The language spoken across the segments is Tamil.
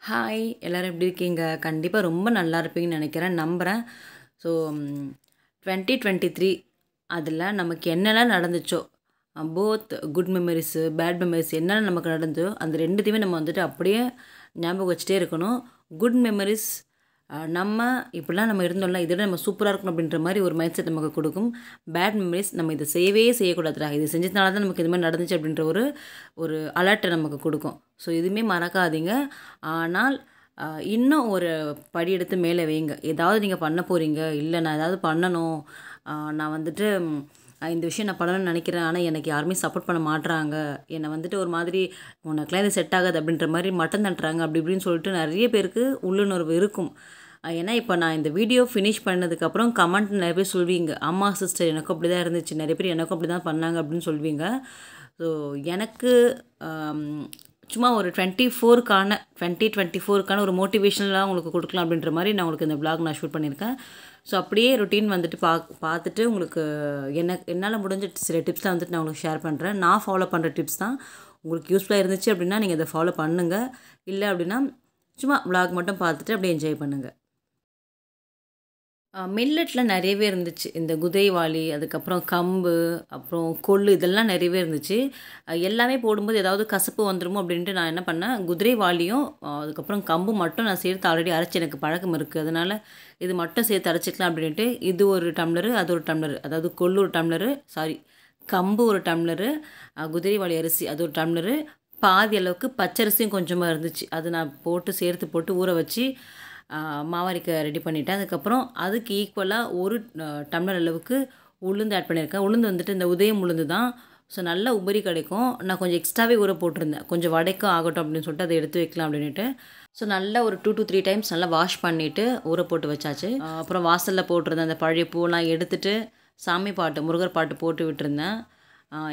ஹாய் எல்லோரும் எப்படி இருக்கீங்க? கண்டிப்பாக ரொம்ப நல்லா இருப்பீங்கன்னு நினைக்கிறேன், நம்புகிறேன். ஸோ 2023 அதில் நமக்கு என்னெல்லாம் நடந்துச்சோ, both good memories, bad memories என்னென்ன நமக்கு நடந்ததோ அந்த ரெண்டுத்தையுமே நம்ம வந்துட்டு அப்படியே ஞாபகம் வச்சுட்டே இருக்கணும். குட் மெமரிஸ் நம்ம இப்படிலாம் நம்ம இருந்தோம்ல, இதோட நம்ம சூப்பராக இருக்கணும் அப்படின்ற மாதிரி ஒரு மைண்ட் செட் நமக்கு கொடுக்கும். பேட் மெமரிஸ் நம்ம இதை செய்யவே செய்யக்கூடாதுடா, இது செஞ்சதுனால தான் நமக்கு இது மாதிரி நடந்துச்சு அப்படின்ற ஒரு ஒரு அலர்ட்டை நமக்கு கொடுக்கும். ஸோ எதுவுமே மறக்காதீங்க. ஆனால் இன்னும் ஒரு படி எடுத்து மேலே வைங்க. ஏதாவது நீங்கள் பண்ண போகிறீங்க, இல்லை நான் ஏதாவது பண்ணணும், நான் வந்துட்டு இந்த விஷயம் நான் பண்ணணும்னு நினைக்கிறேன், ஆனால் எனக்கு யாருமே சப்போர்ட் பண்ண மாட்றாங்க, என்னை வந்துட்டு ஒரு மாதிரி உனக்குலாம் இது செட் ஆகாது அப்படின்ற மாதிரி மட்டம் தட்டுறாங்க அப்படி இப்படின்னு சொல்லிட்டு நிறைய பேருக்கு உள்ளுணர்வு இருக்கும். ஏன்னா இப்போ நான் இந்த வீடியோ ஃபினிஷ் பண்ணதுக்கப்புறம் கமெண்ட் நிறைய பேர் சொல்வீங்க, ஆமாம் சிஸ்டர் எனக்கும் அப்படி தான் இருந்துச்சு, நிறைய பேர் எனக்கும் அப்படி தான் பண்ணாங்க அப்படின்னு சொல்வீங்க. ஸோ எனக்கு சும்மா ஒரு 2024க்கான ஒரு மோட்டிவேஷனலாக உங்களுக்கு கொடுக்கலாம் அப்படின்ற மாதிரி நான் உங்களுக்கு இந்த விளாக் நான் ஷூட் பண்ணியிருக்கேன். ஸோ அப்படியே ரொட்டீன் வந்துட்டு பார்த்துட்டு உங்களுக்கு என்னால் முடிஞ்ச சில டிப்ஸ்லாம் வந்துட்டு நான் உங்களுக்கு ஷேர் பண்ணுறேன். நான் ஃபாலோ பண்ணுற டிப்ஸ் தான். உங்களுக்கு யூஸ்ஃபுல்லாக இருந்துச்சு அப்படின்னா நீங்கள் இதை ஃபாலோ பண்ணுங்கள். இல்லை அப்படின்னா சும்மா விளாக் மட்டும் பார்த்துட்டு அப்படியே என்ஜாய் பண்ணுங்கள். மில்லட்டில் நிறையவே இருந்துச்சு. இந்த குதிரைவாலி, அதுக்கப்புறம் கம்பு, அப்புறம் கொள்ளு இதெல்லாம் நிறையவே இருந்துச்சு. எல்லாமே போடும்போது ஏதாவது கசப்பு வந்துடுமோ அப்படின்ட்டு நான் என்ன பண்ணேன், குதிரைவாலியும் அதுக்கப்புறம் கம்பு மட்டும் நான் சேர்த்து ஆல்ரெடி அரைச்சி எனக்கு பழக்கம் இருக்குது. அதனால் இது மட்டும் சேர்த்து அரைச்சிக்கலாம் அப்படின்ட்டு இது ஒரு டம்ளரு, அது ஒரு டம்ளரு, அதாவது கொள்ளு ஒரு டம்ளரு, கம்பு ஒரு டம்ளரு, குதிரைவாலி அரிசி அது ஒரு டம்ளரு, பாதி அளவுக்கு பச்சரிசியும் கொஞ்சமாக இருந்துச்சு. அது நான் சேர்த்து போட்டு ஊற வச்சு மாவரைக்க ரெடி பண்ணிவிட்டேன். அதுக்கப்புறம் அதுக்கு ஈக்குவலாக ஒரு டம்ளர் அளவுக்கு உளுந்து ஆட் பண்ணியிருக்கேன். உளுந்து வந்துட்டு இந்த உதயம் உளுந்து தான். ஸோ நல்லா உபரி கிடைக்கும். நான் கொஞ்சம் எக்ஸ்ட்ராவே ஊற போட்டிருந்தேன், கொஞ்சம் வடைக்கும் ஆகட்டும் அப்படின்னு சொல்லிட்டு அதை எடுத்து வைக்கலாம் அப்படின்ட்டு. ஸோ நல்லா ஒரு 2 to 3 டைம்ஸ் நல்லா வாஷ் பண்ணிவிட்டு ஊற போட்டு வச்சாச்சு. அப்புறம் வாசலில் போட்டிருந்தேன் அந்த பழைய பூவெல்லாம் எடுத்துகிட்டு சாமி பாட்டு, முருகர் பாட்டு போட்டு விட்டுருந்தேன்.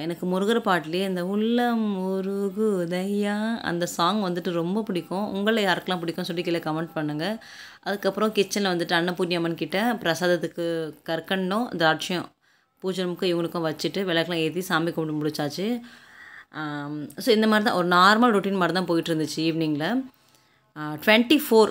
எனக்கு முருகர் பாட்டிலே இந்த உள்ளம் உருகுதையா அந்த சாங் வந்துட்டு ரொம்ப பிடிக்கும். உங்களை யாருக்கெல்லாம் பிடிக்கும்னு சொல்லி கீழே கமெண்ட் பண்ணுங்கள். அதுக்கப்புறம் கிச்சனில் வந்துட்டு அன்னபூர்ணி அம்மன் கிட்ட பிரசாதத்துக்கு கற்கண்டும் திராட்சையும் பூஜனமுக்கும் இவங்களுக்கும் வச்சுட்டு விளக்கெலாம் ஏற்றி சாமி கும்பிட்டு முடிச்சாச்சு. ஸோ இந்த மாதிரி தான் ஒரு நார்மல் ரொட்டீன் மாதிரி தான் போயிட்டு இருந்துச்சு ஈவினிங்கில். 24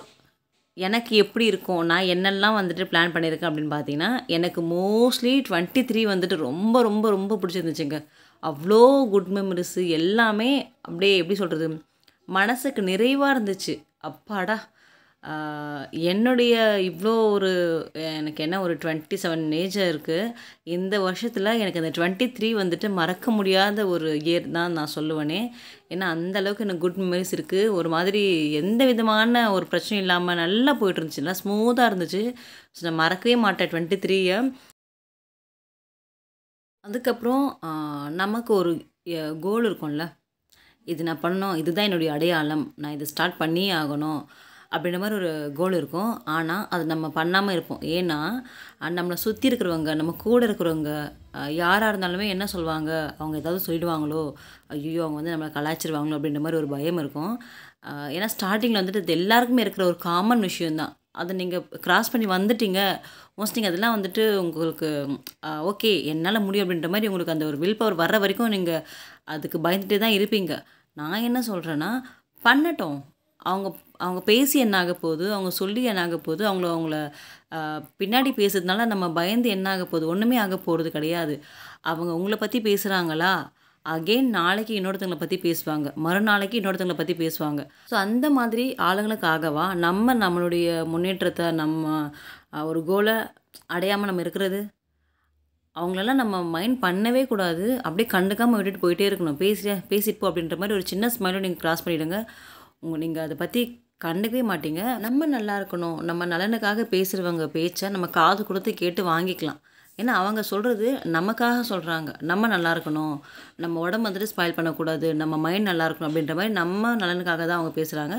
எனக்கு எப்படி இருக்கும், நான் என்னெல்லாம் வந்துட்டு பிளான் பண்ணியிருக்கேன் அப்படின்னு பார்த்தீங்கன்னா, எனக்கு மோஸ்ட்லி 23 வந்துட்டு ரொம்ப ரொம்ப ரொம்ப பிடிச்சிருந்துச்சுங்க. அவ்வளோ குட் மெமரிஸு எல்லாமே அப்படியே எப்படி சொல்கிறது, மனசுக்கு நிறைவாக இருந்துச்சு. அப்பாடா, என்னுடைய இவ்வளோ ஒரு எனக்கு என்ன ஒரு 27 ஏஜ் இருக்குது. இந்த வருஷத்தில் எனக்கு அந்த 23 வந்துட்டு மறக்க முடியாத ஒரு இயர் தான் நான் சொல்லுவேனே. ஏன்னா அந்தளவுக்கு எனக்கு குட் மெமரிஸ் இருக்குது. ஒரு மாதிரி எந்த விதமான ஒரு பிரச்சனையும் இல்லாமல் நல்லா போயிட்டு இருந்துச்சு, நல்லா ஸ்மூத்தாக இருந்துச்சு. ஸோ நான் மறக்கவே மாட்டேன் 23யை. அதுக்கப்புறம் நமக்கு ஒரு கோல் இருக்கும்ல, இது நான் பண்ணணும், இதுதான் என்னுடைய அடையாளம், நான் இதை ஸ்டார்ட் பண்ணியே ஆகணும் அப்படின்ற மாதிரி ஒரு கோல் இருக்கும். ஆனால் அது நம்ம பண்ணாமல் இருப்போம். ஏன்னா நம்மளை சுற்றி இருக்கிறவங்க, நம்ம கூட இருக்கிறவங்க யாராக இருந்தாலுமே என்ன சொல்லுவாங்க, அவங்க ஏதாவது சொல்லிடுவாங்களோ, ஐயோ அவங்க வந்து நம்மளை கலாய்ச்சிருவாங்களோ அப்படின்ற மாதிரி ஒரு பயம் இருக்கும். ஏன்னா ஸ்டார்டிங்கில் வந்துட்டு இது எல்லாருக்குமே இருக்கிற ஒரு காமன் விஷயந்தான். அதை நீங்கள் கிராஸ் பண்ணி வந்துட்டீங்க மோஸ்ட், நீங்கள் அதெல்லாம் வந்துட்டு உங்களுக்கு ஓகே என்னால் முடியும் அப்படின்ற மாதிரி உங்களுக்கு அந்த ஒரு வில் பவர் வர்ற வரைக்கும் நீங்கள் அதுக்கு பயந்துகிட்டே தான் இருப்பீங்க. நான் என்ன சொல்கிறேன்னா, பண்ணட்டும். அவங்க அவங்க பேசி என்ன ஆக போகுது, அவங்க சொல்லி என்ன ஆக போகுது, அவங்கள பின்னாடி பேசுறதுனால நம்ம பயந்து என்ன ஆக போகுது, ஒன்றுமே ஆக போகிறது கிடையாது. அவங்க உங்களை பற்றி பேசுகிறாங்களா, அகெயின் நாளைக்கு இன்னொருத்தவங்களை பற்றி பேசுவாங்க, மறுநாளைக்கு இன்னொருத்தவங்களை பற்றி பேசுவாங்க. ஸோ அந்த மாதிரி ஆளுங்களுக்காகவா நம்மளுடைய முன்னேற்றத்தை, நம்ம ஒரு கோலை அடையாமல் நம்ம இருக்கிறது? அவங்களெல்லாம் நம்ம மைண்ட் பண்ணவே கூடாது. அப்படியே கண்டுக்காமல் விட்டுட்டு போயிட்டே இருக்கணும். பேசிட்டு போ அப்படின்ற மாதிரி ஒரு சின்ன ஸ்மைலும் நீங்கள் கிராஸ் பண்ணிவிடுங்க. நீங்கள் அதை பற்றி கண்டுக்கவே மாட்டீங்க. நம்ம நல்லா இருக்கணும், நம்ம நலனுக்காக பேசுகிறவங்க பேச்சை நம்ம காது கொடுத்து கேட்டு வாங்கிக்கலாம். ஏன்னா அவங்க சொல்கிறது நமக்காக சொல்கிறாங்க. நம்ம நல்லா இருக்கணும், நம்ம உடம்பு வந்துட்டு ஸ்பாயில் பண்ணக்கூடாது, நம்ம மைண்ட் நல்லா இருக்கணும் அப்படின்ற மாதிரி நம்ம நலனுக்காக தான் அவங்க பேசுகிறாங்க.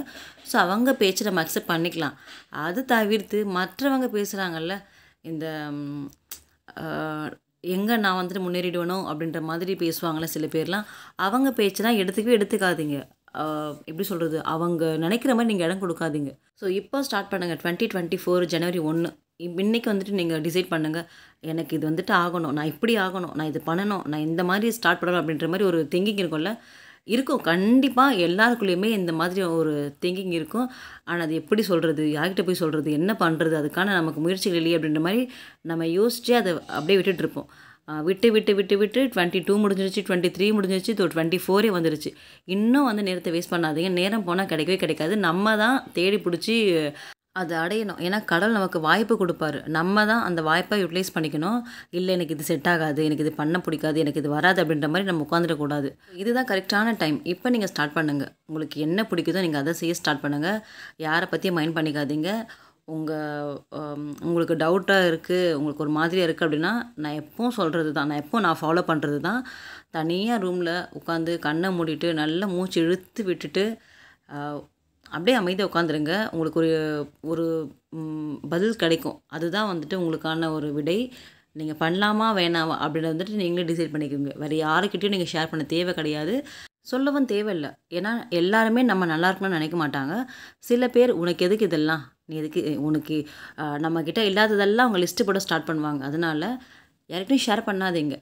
ஸோ அவங்க பேச்சை நம்ம அக்செப்ட் பண்ணிக்கலாம். அது தவிர்த்து மற்றவங்க பேசுகிறாங்கல்ல, இந்த எங்கே நான் வந்துட்டு முன்னேறிடுவேனோ அப்படின்ற மாதிரி பேசுவாங்களே சில பேர்லாம், அவங்க பேச்செல்லாம் எடுத்துக்காதீங்க. எப்படி சொல்கிறது, அவங்க நினைக்கிற மாதிரி நீங்கள் இடம் கொடுக்காதீங்க. ஸோ இப்போ ஸ்டார்ட் பண்ணுங்கள். 2024 ஜனவரி 1 இன்றைக்கி வந்துட்டு நீங்கள் டிசைட் பண்ணுங்கள், எனக்கு இது வந்துட்டு ஆகணும், நான் இப்படி ஆகணும், நான் இது பண்ணணும், நான் இந்த மாதிரி ஸ்டார்ட் பண்ணணும் அப்படின்ற மாதிரி ஒரு திங்கிங் இருக்கும்ல. இருக்கும். கண்டிப்பா எல்லாருக்குள்ளயுமே இந்த மாதிரி ஒரு திங்கிங் இருக்கும். ஆனா, அது எப்படி சொல்றது? யார்கிட்ட போய் சொல்றது? என்ன பண்றது? அதுக்கான நமக்கு முயற்சிகள் இல்லையே அப்படின்ற மாரி நம்ம யோசிச்சு அத அப்படியே விட்டுட்டுருப்போம். விட்டு 22 முடிஞ்சிருச்சு, 23 முடிஞ்சிருச்சு, இதோ 24 வந்துருச்சு. இன்னும் வந்து நேரத்த வேஸ்ட் பண்ணாதீங்க. நேரம் போனா கிடைக்கவே கிடைக்காது. நம்ம தான் தேடி புடிச்சு அத அடையணும். ஏன்னா கடவுள் நமக்கு வாய்ப்பு குடுப்பாரு. நம்ம தான் அந்த வாய்ப்ப யுட்டிலைஸ் பண்ணிக்கணும். இல்ல எனக்கு இது செட் ஆகாது, எனக்கு இது பண்ண பிடிக்காது, எனக்கு இது வராது அப்படின்ற மாரி நம்ம உட்காந்துடக்கூடாது. இதுதான் கரெக்ட்டான டைம். இப்ப நீங்க ஸ்டார்ட் பண்ணுங்க. உங்களுக்கு என்ன பிடிக்குதோ நீங்க அத செய்ய ஸ்டார்ட் பண்ணுங்க. யார பத்தியும் மைண்ட் பண்ணிக்காதீங்க. உங்க உங்களுக்கு டவுட்டா இருக்கு, உங்களுக்கு ஒரு மாதிரியா இருக்கு அப்படின்னா, நான் எப்பவும் சொல்றது தான். நான் ஃபாலோ பண்றது தான். தனியா ரூம்ல உட்காந்து கண்ண மூடிட்டு நல்லா மூச்சு இழுத்து விட்டுட்டு, அ அப்படியே அமைதியா உட்காந்துருங்க. உங்களுக்கு ஒரு ஒரு பதில் கிடைக்கும். அதுதான் வந்துட்டு உங்களுக்கான ஒரு விடை. நீங்க பண்ணலாமா? வேணாமா? அப்படின்றத வந்துட்டு நீங்களே டிசைட் பண்ணிக்கோங்க. வேற யாருக்கிட்டயும் நீங்க ஷேர் பண்ண தேவை கிடையாது. சொல்லவும் தேவையில்ல. ஏன்னா, எல்லாருமே நம்ம நல்லா இருக்கணும்னு நெனைக்க மாட்டாங்க. சில பேர் "உனக்கு எதுக்கு இதெல்லாம்? நீ எதுக்கு உனக்கு நம்மகிட்ட இல்லாததெல்லாம் அவங்க லிஸ்ட்டு போட ஸ்டார்ட் பண்ணுவாங்க. அதனால யார்கிட்டயும் ஷேர் பண்ணாதீங்க.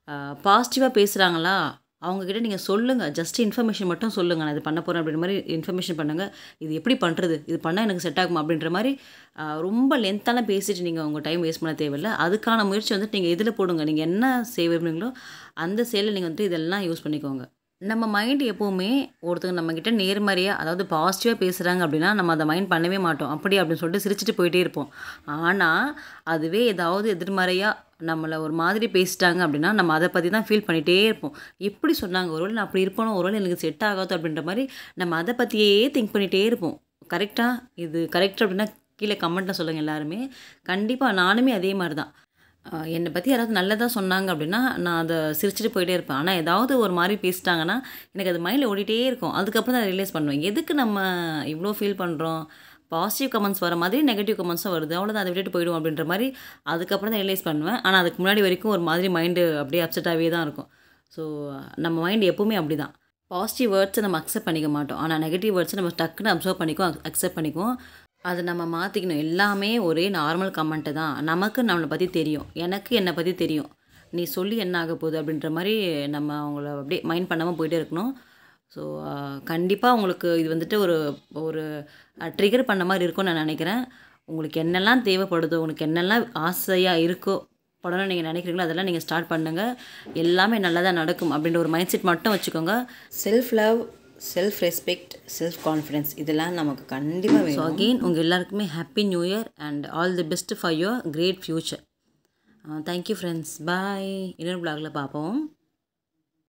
அ பாசிட்டிவா பேசுகிறாங்களா? அவங்ககிட்ட நீங்க சொல்லுங்க. ஜஸ்ட் இன்ஃபர்மேஷன் மட்டும் சொல்லுங்க. நான் இது பண்ண போறேன் அப்படின்ற மாரி இன்ஃபர்மேஷன் பண்ணுங்க. இது எப்படி பண்றது? இது பண்ணா எனக்கு செட் ஆகுமா? அப்படின்ற மாரி ரொம்ப லென்த்தாலாம் பேசிட்டு நீங்க உங்க டைம் வேஸ்ட் பண்ண தேவையில்ல. அதுக்கான முயற்சி வந்துட்டு நீங்க இதில போடுங்க. நீங்க என்ன செய்ய விரும்புறீங்களோ, அந்த செயல்ல நீங்க வந்துட்டு இதெல்லாம் யூஸ் பண்ணிக்கோங்க. நம்ம மைண்ட் எப்பவுமே ஒருத்தங்க நம்மகிட்ட நேர்மறையா, அதாவது பாசிட்டிவா பேசுறாங்க அப்படின்னா, நம்ம அத மைண்ட் பண்ணவே மாட்டோம். அப்படியா அப்படின்னு சொல்லிட்டு சிரிச்சுட்டு போயிட்டே இருப்போம். ஆனா, அதுவே ஏதாவது எதிர்மறையா நம்மள ஒரு மாதிரி பேசிட்டாங்க அப்படின்னா, நம்ம அத பத்தி தான் ஃபீல் பண்ணிட்டே இருப்போம். எப்படி சொன்னாங்க? ஒருவேளை நான் அப்படி இருப்பேனோ, ஒருவேளை எனக்கு செட் ஆகாதோ அப்படின்ற மாரி நம்ம அத பத்தியே திங்க் பண்ணிட்டே இருப்போம். கரெக்ட்டா? இது கரெக்ட் அப்படின்னா கீழ கமெண்ட்ல சொல்லுங்க எல்லாருமே. கண்டிப்பா நானுமே அதே மாரி தான். என்னை பத்தி யாராவது நல்லதா சொன்னாங்க அப்படின்னா, நான் அத சிரிச்சுட்டு போயிட்டே இருப்பேன். ஆனா, ஏதாவது ஒரு மாரி பேசிட்டாங்கன்னா, எனக்கு அது மைண்ட்ல ஓடிட்டே இருக்கும். அதுக்கப்புறம் தான் ரியலைஸ் பண்ணுவேன். எதுக்கு நம்ம இவ்ளோ ஃபீல் பண்றோம்? பாசிட்டிவ் கமெண்ட்ஸ் வர மாதிரி நெகட்டிவ் கமெண்ட்ஸும் வருது. அவ்வளோதான் அத விட்டுட்டு போயிடுவோம் அப்படின்ற மாரி, அதுக்கப்புறம் தான் ரியலைஸ் பண்ணுவேன். ஆனா, அதுக்கு முன்னாடி வரைக்கும் ஒரு மாதிரி மைண்டு அப்படியே அப்செட்டாவே தான் இருக்கும். ஸோ, நம்ம மைண்ட் எப்பவுமே அப்படிதான். பாசிட்டிவ் வேர்ட்ஸ நம்ம அக்செப்ட் பண்ணிக்க மாட்டோம். ஆனா, நெகட்டிவ் வேர்ட்ஸ நம்ம டக்குன்னு அப்சர்வ் பண்ணிக்குவோம், அக்செப்ட் பண்ணிக்குவோம். அத நம்ம மாத்திக்கணும். எல்லாமே ஒரே நார்மல் கமெண்ட்டு தான். நமக்கு நம்மள பத்தி தெரியும். எனக்கு என்ன பத்தி தெரியும். நீ சொல்லி என்ன ஆக போகுது அப்படின்ற மாரி நம்ம அவங்கள அப்படியே மைண்ட் பண்ணாம போயிட்டே இருக்கணும். ஸோ, கண்டிப்பா உங்களுக்கு இது வந்துட்டு ஒரு ஒரு ட்ரிகர் பண்ண மாரி இருக்கும்னு நான் நெனைக்கிறேன். உங்களுக்கு என்னெல்லாம் தேவைப்படுதோ, உங்களுக்கு என்னெல்லாம் ஆசையா இருக்கோ, பண்ணணும்னு நீங்க நெனைக்கிறீங்களோ, அதெல்லாம் நீங்க ஸ்டார்ட் பண்ணுங்க. எல்லாமே நல்லதா நடக்கும் அப்படின்ற ஒரு மைண்ட் செட் மட்டும் வச்சுக்கோங்க. Self love, self respect, self confidence இதெல்லாம் நமக்கு கண்டிப்பா வேணும். ஸோ அகெயின் உங்க எல்லாருக்குமே happy new year and all the best for your great future. Thank you friends. Bye. இன்னொரு வ்ளாகில் பார்ப்போம்.